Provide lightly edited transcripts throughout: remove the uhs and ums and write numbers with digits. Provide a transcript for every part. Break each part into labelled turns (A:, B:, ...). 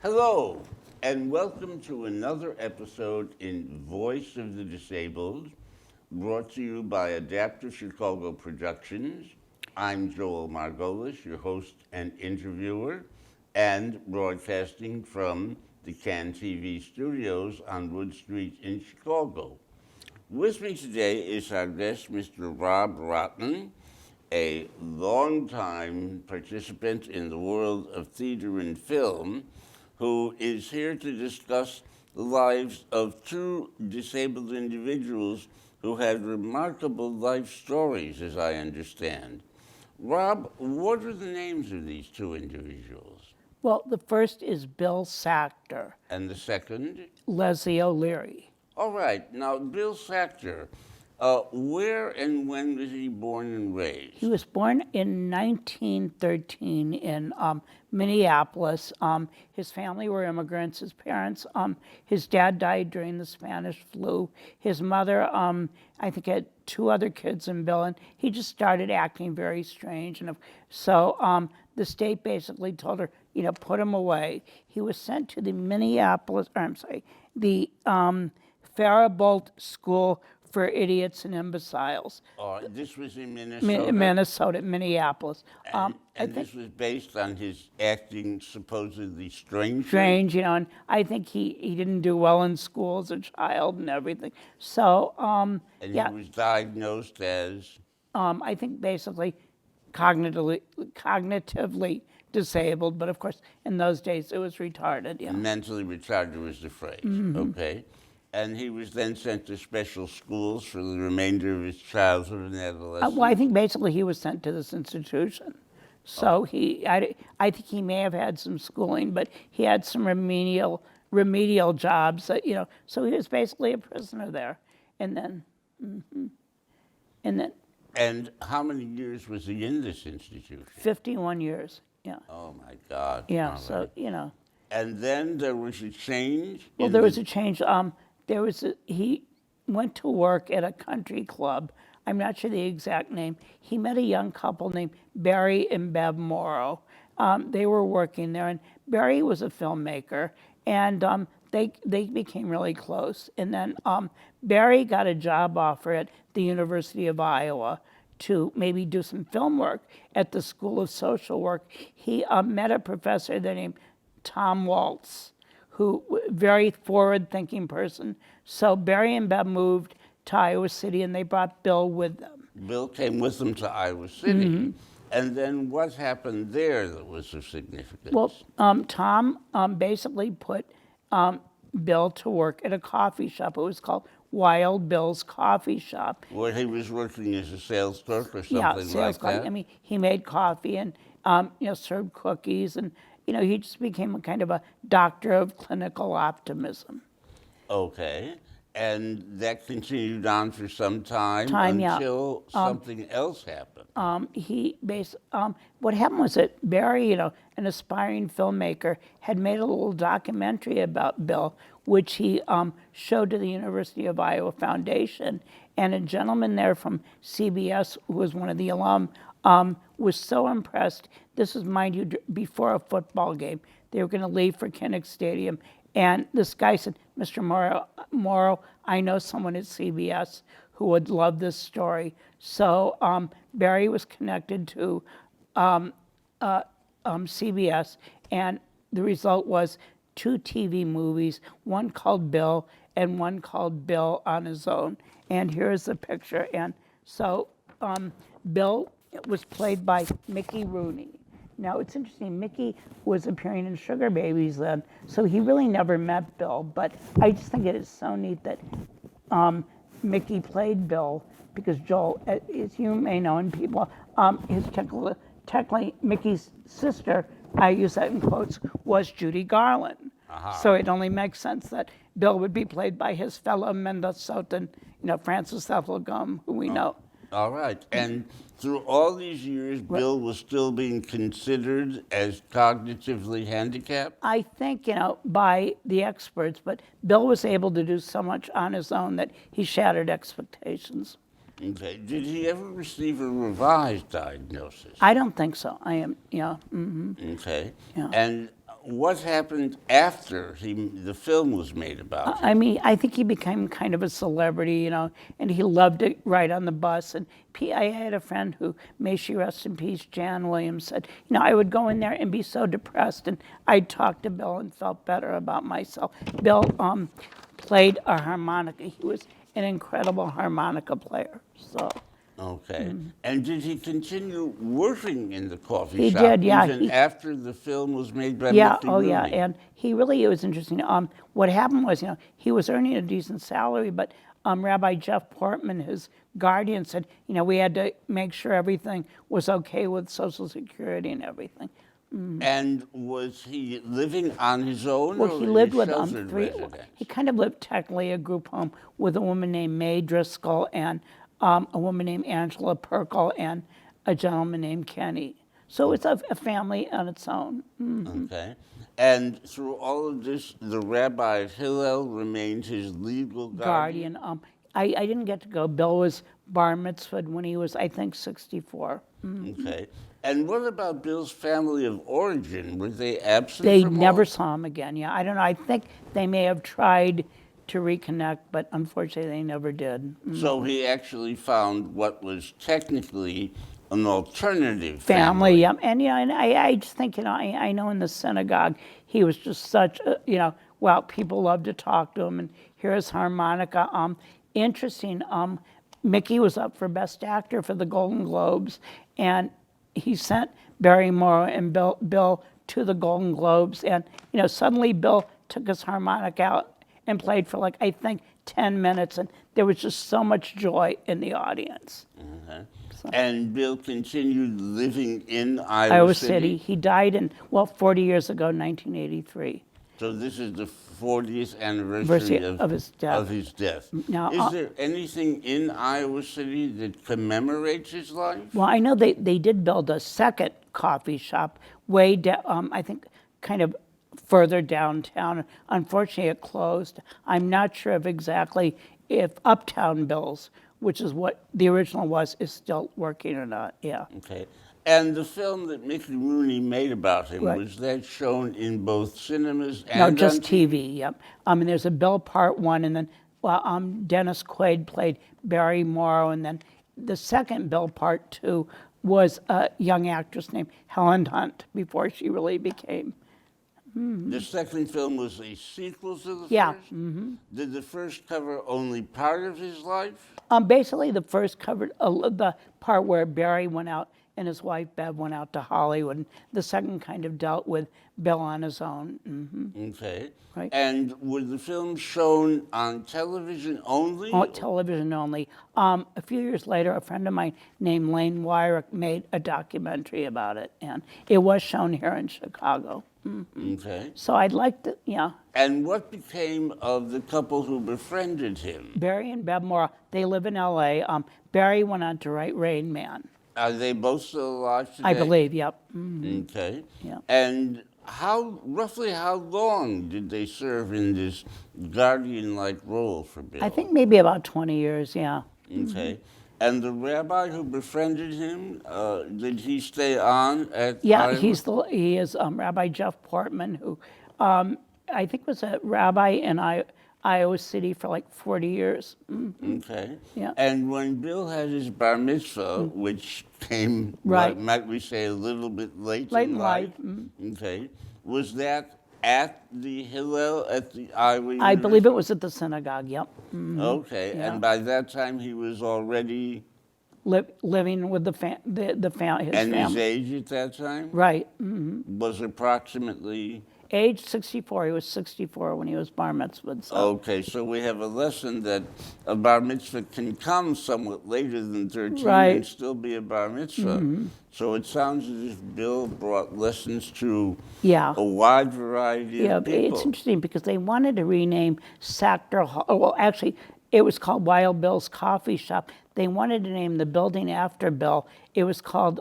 A: Hello, and welcome to another episode in Voice of the Disabled, brought to you by Adaptive Chicago Productions. I'm Joel Margolis, your host and interviewer, and broadcasting from the CAN TV studios on Wood Street in Chicago. With me today is our guest, Mr. Rob Rotman, a longtime participant in the world of theater and film, who is here to discuss the lives of two disabled individuals who had remarkable life stories, as I understand. Rob, what are the names of these two individuals?
B: Well, the first is Bill Sackter,
A: And the second?
B: Leslie O'Leary.
A: All right. Now, Bill Sackter, where and when was he born and raised?
B: He was born in 1913 in Minneapolis. His family were immigrants. His parents, his dad died during the Spanish flu. His mother, I think, had two other kids and Bill, and he just started acting very strange. And so the state basically told her, put him away. He was sent to the the Faribault School for Idiots and Imbeciles.
A: This was in Minnesota?
B: Minneapolis.
A: And this was based on his acting supposedly strange?
B: Strange, and I think he didn't do well in school as a child and everything. So,
A: He was diagnosed as?
B: I think basically cognitively disabled, but of course in those days it was retarded. Yeah.
A: Mentally retarded was the phrase. Mm-hmm. Okay. And he was then sent to special schools for the remainder of his childhood and adolescence?
B: Well, I think basically he was sent to this institution. So I think he may have had some schooling, but he had some remedial jobs that, so he was basically a prisoner there. And
A: how many years was he in this institution?
B: 51 years, yeah.
A: Oh my God.
B: Yeah,
A: all
B: so,
A: right. And then there was a change?
B: Well, there was a change. He went to work at a country club. I'm not sure the exact name. He met a young couple named Barry and Bev Morrow. They were working there, and Barry was a filmmaker, and they became really close. And then Barry got a job offer at the University of Iowa to maybe do some film work at the School of Social Work. He met a professor there named Tom Waltz, who very forward-thinking person. So Barry and Bev moved to Iowa City, and they brought Bill with them.
A: Bill came with them to Iowa City. Mm-hmm. And then what happened there that was of significance?
B: Well, Tom basically put Bill to work at a coffee shop. It was called Wild Bill's Coffee Shop.
A: Where he was working as a sales clerk or something
B: like that? I mean, he made coffee and served cookies, and he just became a kind of a doctor of clinical optimism.
A: Okay. And that continued on for some time until something else happened.
B: What happened was that Barry, an aspiring filmmaker, had made a little documentary about Bill, which he showed to the University of Iowa Foundation. And a gentleman there from CBS, who was one of the alum, was so impressed. This was, mind you, before a football game. They were going to leave for Kinnick Stadium. And this guy said, Mr. Morrow, I know someone at CBS who who would love this story. So Barry was connected to CBS, and the result was 2 TV movies, one called Bill and one called Bill on His Own. And here's the picture. And so Bill was played by Mickey Rooney. Now it's interesting, Mickey was appearing in Sugar Babies then, so he really never met Bill, but I just think it is so neat that Mickey played Bill, because Joel, as you may know, and people, his technically Mickey's sister, I use that in quotes, was Judy Garland. So it only makes sense that Bill would be played by his fellow Minnesotan, Francis Ethel Gum, who we know.
A: All right. And through all these years, Bill was still being considered as cognitively handicapped?
B: I think, by the experts, but Bill was able to do so much on his own that he shattered expectations.
A: Okay. Did he ever receive a revised diagnosis?
B: I don't think so.
A: Okay.
B: Yeah.
A: And what happened after the film was made about him?
B: I mean, I think he became kind of a celebrity, and he loved to ride on the bus. And I had a friend who, may she rest in peace, Jan Williams, said, I would go in there and be so depressed, and I'd talk to Bill and felt better about myself. Bill played a harmonica. He was an incredible harmonica player. So.
A: Okay. And did he continue working in the coffee
B: He
A: shop
B: did, yeah.
A: even after the film was made by
B: Yeah,
A: Mickey
B: oh
A: Rooney?
B: yeah, and it was interesting. What happened was, he was earning a decent salary, but Rabbi Jeff Portman, his guardian, said, we had to make sure everything was okay with Social Security and everything.
A: And was he living on his own,
B: Well,
A: or
B: he
A: in
B: lived
A: a
B: with
A: sheltered
B: 3.
A: residence?
B: He kind of lived technically a group home with a woman named Mae Driscoll and a woman named Angela Perkle and a gentleman named Kenny. So it's a family on its own.
A: Okay. And through all of this, the Rabbi of Hillel remained his legal guardian?
B: I didn't get to go. Bill was bar mitzvahed when he was, I think, 64.
A: Okay. And what about Bill's family of origin? Were they absent
B: They
A: from
B: never
A: all?
B: saw him again. Yeah, I don't know. I think they may have tried to reconnect, but unfortunately they never did.
A: So he actually found what was technically an alternative
B: Family, yeah. And, and I just think, I know in the synagogue, he was just such a, people loved to talk to him and hear his harmonica. Interesting, Mickey was up for Best Actor for the Golden Globes, and he sent Barry Morrow and Bill to the Golden Globes, and, suddenly Bill took his harmonica out and played for I think 10 minutes, and there was just so much joy in the audience.
A: Okay. And Bill continued living in Iowa
B: City. He died 40 years ago, 1983.
A: So this is the 40th anniversary
B: of his death.
A: Of his death.
B: Now,
A: is there anything in Iowa City that commemorates his life?
B: Well, I know they did build a second coffee shop way down, I think, kind of further downtown. Unfortunately, it closed. I'm not sure if Uptown Bill's, which is what the original was, is still working or not. Yeah.
A: Okay. And the film that Mickey Rooney made about him,
B: Right.
A: was that shown in both cinemas and
B: No,
A: on
B: just TV. Yep. And there's a Bill Part 1, and then Dennis Quaid played Barry Morrow, and then the second Bill Part 2 was a young actress named Helen Hunt before she really became.
A: The second film was a sequel to the
B: Yeah.
A: first? Did the first cover only part of his life?
B: Basically, the first covered the part where Barry went out and his wife Bev went out to Hollywood. And the second kind of dealt with Bill on his own.
A: Okay.
B: Right.
A: And were the films shown on television only?
B: On television only. A few years later, a friend of mine named Lane Wyrick made a documentary about it, and it was shown here in Chicago.
A: Okay.
B: So I'd like to,
A: And what became of the couple who befriended him?
B: Barry and Bev Morrow, they live in L.A. Barry went on to write Rain Man.
A: Are they both still alive today?
B: I believe, yep.
A: Okay.
B: Yeah.
A: And roughly how long did they serve in this guardian-like role for Bill?
B: I think maybe about 20 years, yeah.
A: Okay. And the rabbi who befriended him, did he stay on at
B: Yeah,
A: Iowa?
B: he is Rabbi Jeff Portman, who I think was a rabbi in Iowa City for like 40 years.
A: Okay.
B: Yeah.
A: And when Bill had his bar mitzvah, which came,
B: Right.
A: might we say, a little bit late
B: Late
A: in
B: in
A: life?
B: life.
A: Okay. Was that at the Hillel, at the Iowa
B: I believe it
A: University?
B: was at the synagogue, yep.
A: Okay.
B: Yeah.
A: And by that time, he was already,
B: Living with his
A: and his
B: family.
A: age at that time?
B: Right.
A: Was approximately.
B: Age 64. He was 64 when he was bar mitzvahed. So.
A: Okay, so we have a lesson that a bar mitzvah can come somewhat later than 13
B: Right.
A: and still be a bar mitzvah. So it sounds as if Bill brought lessons to
B: Yeah.
A: a wide variety
B: Yeah,
A: of people.
B: it's interesting because they wanted to rename Sackter Hall. Well, actually, it was called Wild Bill's Coffee Shop. They wanted to name the building after Bill. It was called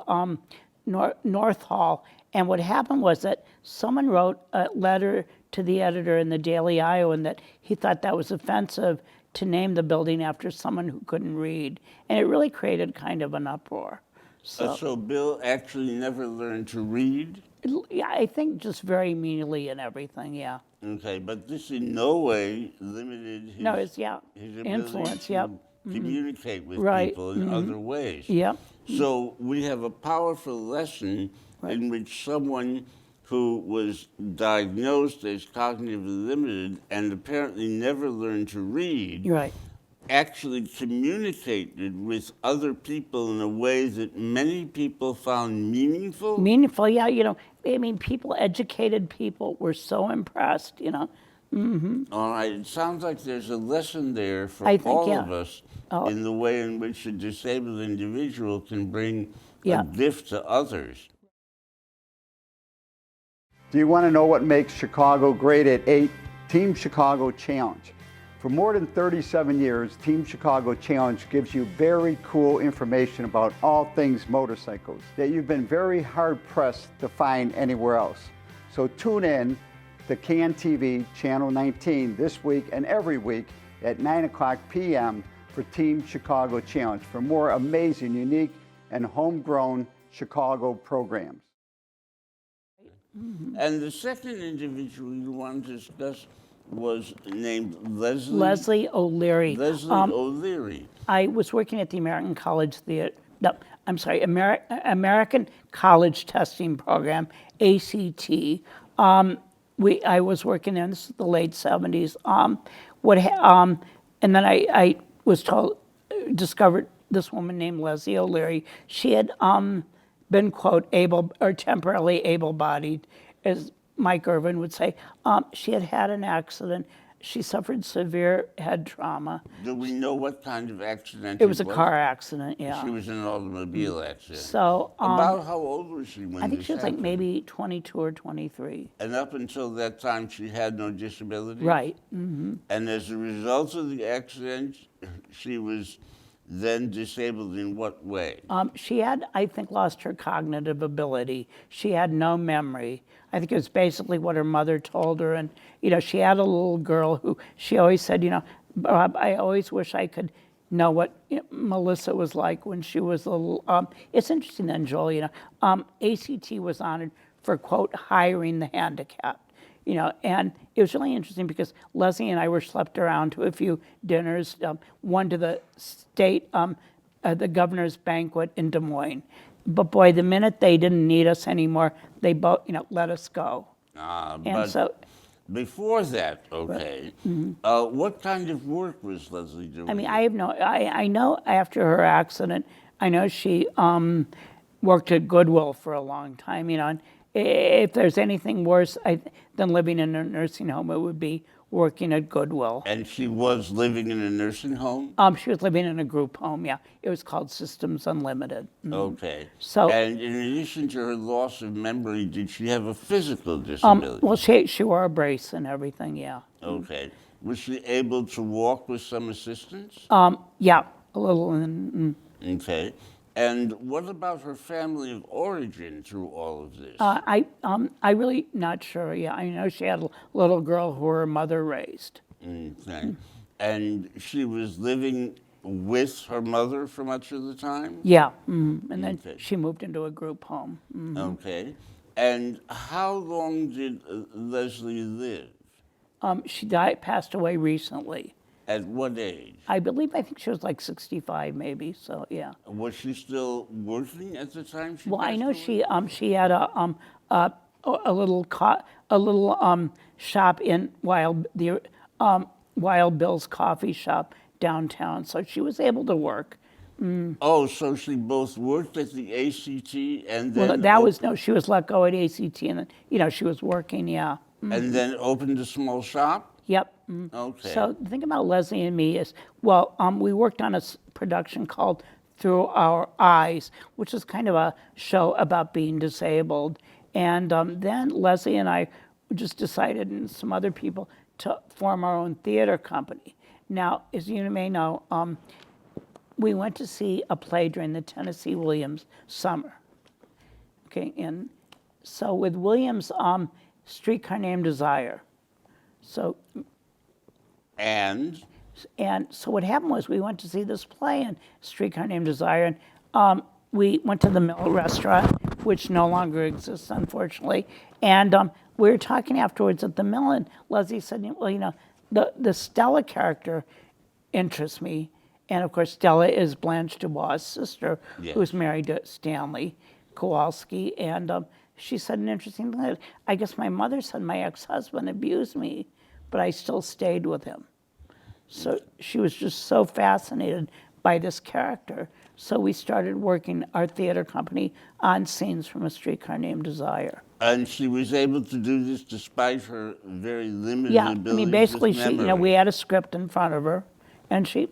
B: North Hall. And what happened was that someone wrote a letter to the editor in the Daily Iowan that he thought that was offensive to name the building after someone who couldn't read. And it really created kind of an uproar.
A: So Bill actually never learned to read?
B: Yeah, I think just very meanly and everything, yeah.
A: Okay, but this in no way limited his,
B: No, it's,
A: his ability
B: influence,
A: to
B: yep.
A: communicate with
B: Right,
A: people in other ways.
B: Yep.
A: So we have a powerful lesson in which someone who was diagnosed as cognitively limited and apparently never learned to read
B: You're right.
A: actually communicated with other people in a way that many people found meaningful.
B: Meaningful, yeah, I mean, educated people were so impressed,
A: All right, it sounds like there's a lesson there for
B: I think,
A: all
B: yeah.
A: of us
B: Oh.
A: in the way in which a disabled individual can bring
B: Yeah.
A: a gift to others.
C: Do you want to know what makes Chicago great at 8? Team Chicago Challenge. For more than 37 years, Team Chicago Challenge gives you very cool information about all things motorcycles that you've been very hard-pressed to find anywhere else. So tune in to CAN TV Channel 19 this week and every week at 9 p.m. for Team Chicago Challenge for more amazing, unique, and homegrown Chicago programs.
A: And the second individual you want to discuss was named Leslie.
B: Leslie O'Leary.
A: Leslie O'Leary.
B: I was working at the American College Theater, no, I'm sorry, American College Testing Program, ACT. I was working there, this is the late 70s. And then I was discovered this woman named Leslie O'Leary. She had been, quote, temporarily able-bodied, as Mike Irvin would say. She had had an accident. She suffered severe head trauma.
A: Do we know what kind of accident
B: It was a car accident, yeah.
A: She was in an automobile accident.
B: So,
A: About how old was she when
B: I think
A: this
B: she was like
A: happened?
B: maybe 22 or 23.
A: And up until that time, she had no disability?
B: Right.
A: And as a result of the accident, she was then disabled in what way?
B: She had, I think, lost her cognitive ability. She had no memory. I think it was basically what her mother told her. And, she had a little girl who she always said, Bob, I always wish I could know what Melissa was like when she was a little. It's interesting then, Joel, ACT was honored for, quote, hiring the handicapped. And it was really interesting because Leslie and I were schlepped around to a few dinners, one to the state, the governor's banquet in Des Moines. But boy, the minute they didn't need us anymore, they both, let us go. And
A: But
B: so,
A: before that, okay, what kind of work was Leslie doing?
B: I mean, I know after her accident, I know she worked at Goodwill for a long time, and if there's anything worse than living in a nursing home, it would be working at Goodwill.
A: And she was living in a nursing home?
B: She was living in a group home, yeah. It was called Systems Unlimited.
A: Okay.
B: So-
A: and in addition to her loss of memory, did she have a physical disability?
B: Well, she wore a brace and everything, yeah.
A: Okay. Was she able to walk with some assistance?
B: Yeah, a little.
A: Okay. And what about her family of origin through all of this?
B: I really not sure. Yeah, I know she had a little girl who her mother raised.
A: Okay. And she was living with her mother for much of the time?
B: Yeah, and then
A: Okay.
B: she moved into a group home.
A: Okay. And how long did Leslie live?
B: She passed away recently.
A: At what age?
B: I think she was like 65 maybe, so yeah.
A: Was she still working at the time she
B: Well, I
A: passed
B: know
A: away?
B: she had a little shop in Wild Bill's coffee shop downtown, so she was able to work.
A: Oh, so she both worked at the ACT and
B: Well,
A: then
B: that was no, she was let go at ACT, and then she was working. Yeah.
A: and then opened a small shop?
B: Yep.
A: Okay.
B: So the thing about Leslie and me is, we worked on a production called Through Our Eyes, which is kind of a show about being disabled. And then Leslie and I just decided, and some other people, to form our own theater company. Now, as you may know, we went to see a play during the Tennessee Williams summer. Okay, and so with Williams, Streetcar Named Desire. So
A: And
B: so what happened was we went to see this play in Streetcar Named Desire, and we went to the Mill Restaurant, which no longer exists, unfortunately. And we were talking afterwards at the Mill, and Leslie said, well, the Stella character interests me. And of course, Stella is Blanche Dubois' sister,
A: Yes.
B: who's married to Stanley Kowalski. And she said an interesting thing. I guess my mother said my ex-husband abused me, but I still stayed with him. So she was just so fascinated by this character. So we started working our theater company on scenes from A Streetcar Named Desire.
A: and she was able to do this despite her very limited
B: Yeah, I
A: abilities
B: mean, basically,
A: with
B: she,
A: memory.
B: we had a script in front of her, and she,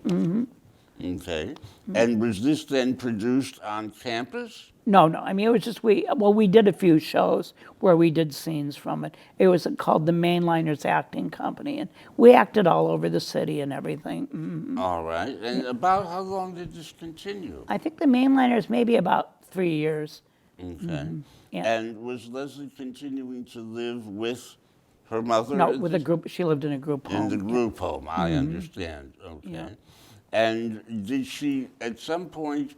A: Okay. And was this then produced on campus?
B: no, I mean, it was just, we did a few shows where we did scenes from it. It was called the Mainliners Acting Company, and we acted all over the city and everything.
A: All right. And about how long did this continue?
B: I think the Mainliners, maybe about 3 years.
A: Okay.
B: Yeah.
A: And was Leslie continuing to live with her mother?
B: No,
A: at
B: with a
A: this-
B: group, she lived in a group
A: In the
B: home.
A: group home, I understand. Okay.
B: Yeah.
A: And did she at some point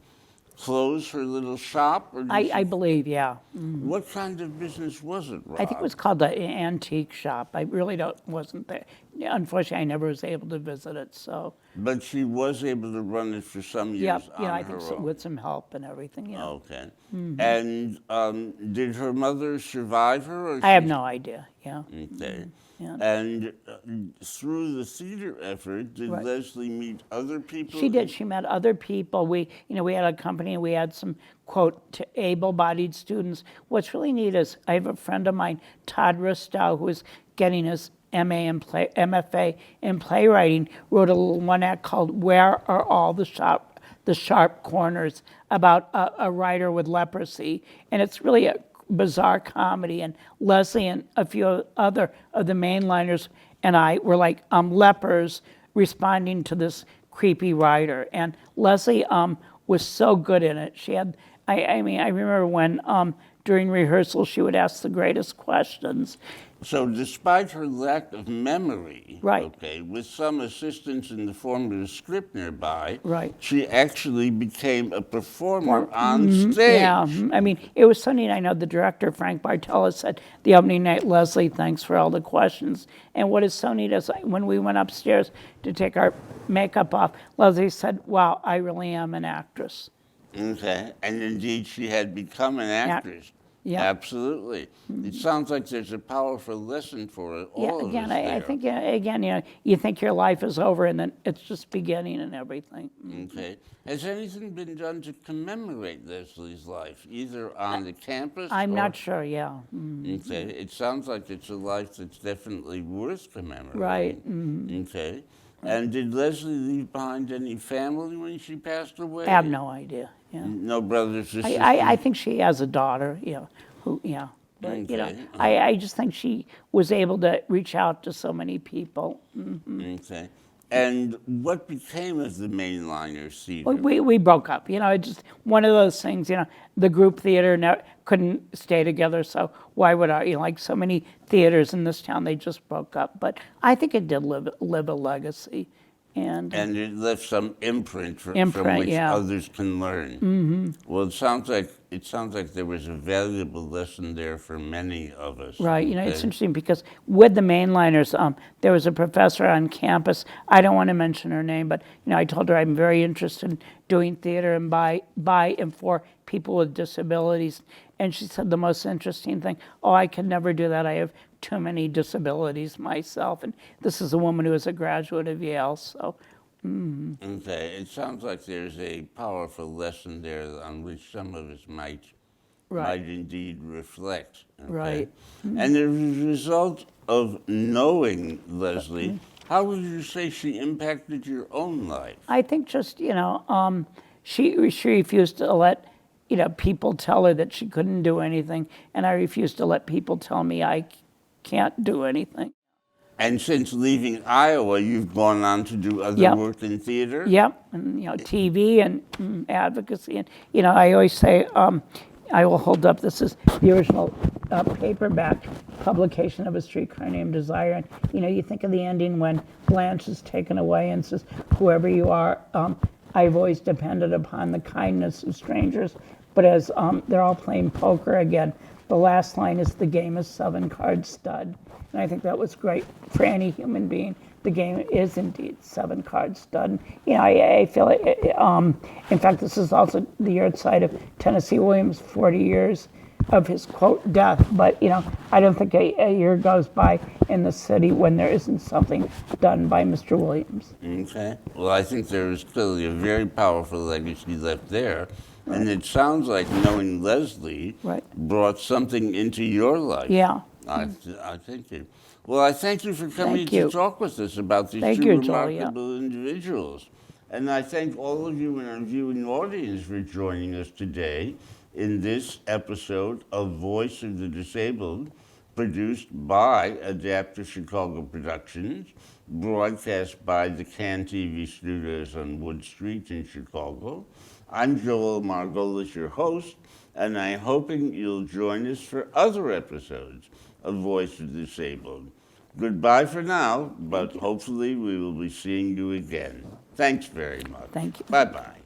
A: close her little shop? Or did
B: I
A: she-
B: believe, yeah.
A: What kind of business was it, Rob?
B: I think it was called the Antique Shop. I really wasn't there. Unfortunately, I never was able to visit it, so.
A: But she was able to run it for some
B: Yeah,
A: years on
B: I
A: her
B: think so,
A: own.
B: with some help and everything, yeah.
A: Okay. And did her mother survive her? Or
B: I have
A: she-
B: no idea, yeah.
A: Okay.
B: Yeah.
A: And through the theater effort, did
B: Right.
A: Leslie meet other people?
B: She did. She met other people. We had a company, and we had some, quote, able-bodied students. What's really neat is I have a friend of mine, Todd Ristow, who is getting his MFA in playwriting, wrote a little one act called "Where Are All the Sharp Corners?" about a writer with leprosy, and it's really a bizarre comedy. And Leslie and a few other of the mainliners and I were like lepers responding to this creepy writer. And Leslie was so good in it. She had, I mean, I remember when during rehearsal she would ask the greatest questions.
A: So despite her lack of memory,
B: Right.
A: okay, with some assistance in the form of a script nearby,
B: Right.
A: she actually became a performer on stage.
B: Yeah, I mean, it was so neat. I know the director, Frank Bartella, said the opening night, Leslie, thanks for all the questions. And what is so neat is when we went upstairs to take our makeup off, Leslie said, wow, I really am an actress.
A: Okay, and indeed she had become an actress.
B: yeah.
A: Absolutely. It sounds like there's a powerful lesson for all
B: Yeah,
A: of
B: again,
A: us
B: I
A: there.
B: think, again, you think your life is over and then it's just beginning and everything.
A: Okay. Has anything been done to commemorate Leslie's life, either on the campus?
B: I'm
A: or-
B: not sure, yeah.
A: Okay. It sounds like it's a life that's definitely worth commemorating.
B: Right.
A: Okay. And did Leslie leave behind any family when she passed away?
B: I have no idea, yeah.
A: No brothers or sisters?
B: I think she has a daughter, who, yeah. But,
A: Okay.
B: I just think she was able to reach out to so many people.
A: Okay. And what became of the mainliner theater?
B: We broke up, it's just one of those things, the group theater couldn't stay together, so why would I, like so many theaters in this town, they just broke up. But I think it did live a legacy. And
A: it left some imprint, from
B: Imprint,
A: which
B: yeah.
A: others can learn. Well, it sounds like it sounds like there was a valuable lesson there for many of us.
B: Right, you know, it's
A: okay?
B: interesting because with the mainliners, there was a professor on campus. I don't want to mention her name, but you know, I told her I'm very interested in doing theater and by and for people with disabilities. And she said the most interesting thing, oh, I could never do that. I have too many disabilities myself. And this is a woman who is a graduate of Yale, so.
A: Okay, it sounds like there's a powerful lesson there on which some of us might
B: Right.
A: indeed reflect. Okay?
B: Right.
A: And as a result of knowing Leslie, how would you say she impacted your own life?
B: I think just, you know, she refused to let, you know, people tell her that she couldn't do anything, and I refused to let people tell me I can't do anything.
A: And since leaving Iowa, you've gone on to do other
B: Yep.
A: work in theater?
B: Yep, and, you know, TV and advocacy, and, you know, I always say, I will hold up, this is the original paperback publication of A Streetcar Named Desire, and, you know, you think of the ending when Blanche is taken away and says, whoever you are, I've always depended upon the kindness of strangers, but as they're all playing poker again, the last line is the game is 7-card stud. And I think that was great for any human being. The game is indeed 7-card stud. And, you know, I feel it, in fact, this is also the yard of Tennessee Williams' 40 years of his, quote, death. But, you know, I don't think a year goes by in the city when there isn't something done by Mr. Williams.
A: Okay. Well, I think there is clearly a very powerful legacy left there. And it sounds like knowing Leslie
B: Right.
A: brought something into your life.
B: Yeah.
A: I think it. Well, I thank you for coming
B: Thank
A: to
B: you.
A: talk with us about these
B: Thank
A: two
B: you, Joel, yeah.
A: remarkable individuals. And I thank all of you in our viewing audience for joining us today in this episode of Voice of the Disabled, produced by Adaptive Chicago Productions, broadcast by the CAN TV studios on Wood Street in Chicago. I'm Joel Margolis, your host, and I'm hoping you'll join us for other episodes of Voice of the Disabled. Goodbye for now, but hopefully we will be seeing you again. Thanks very much.
B: Thank you.
A: Bye-bye.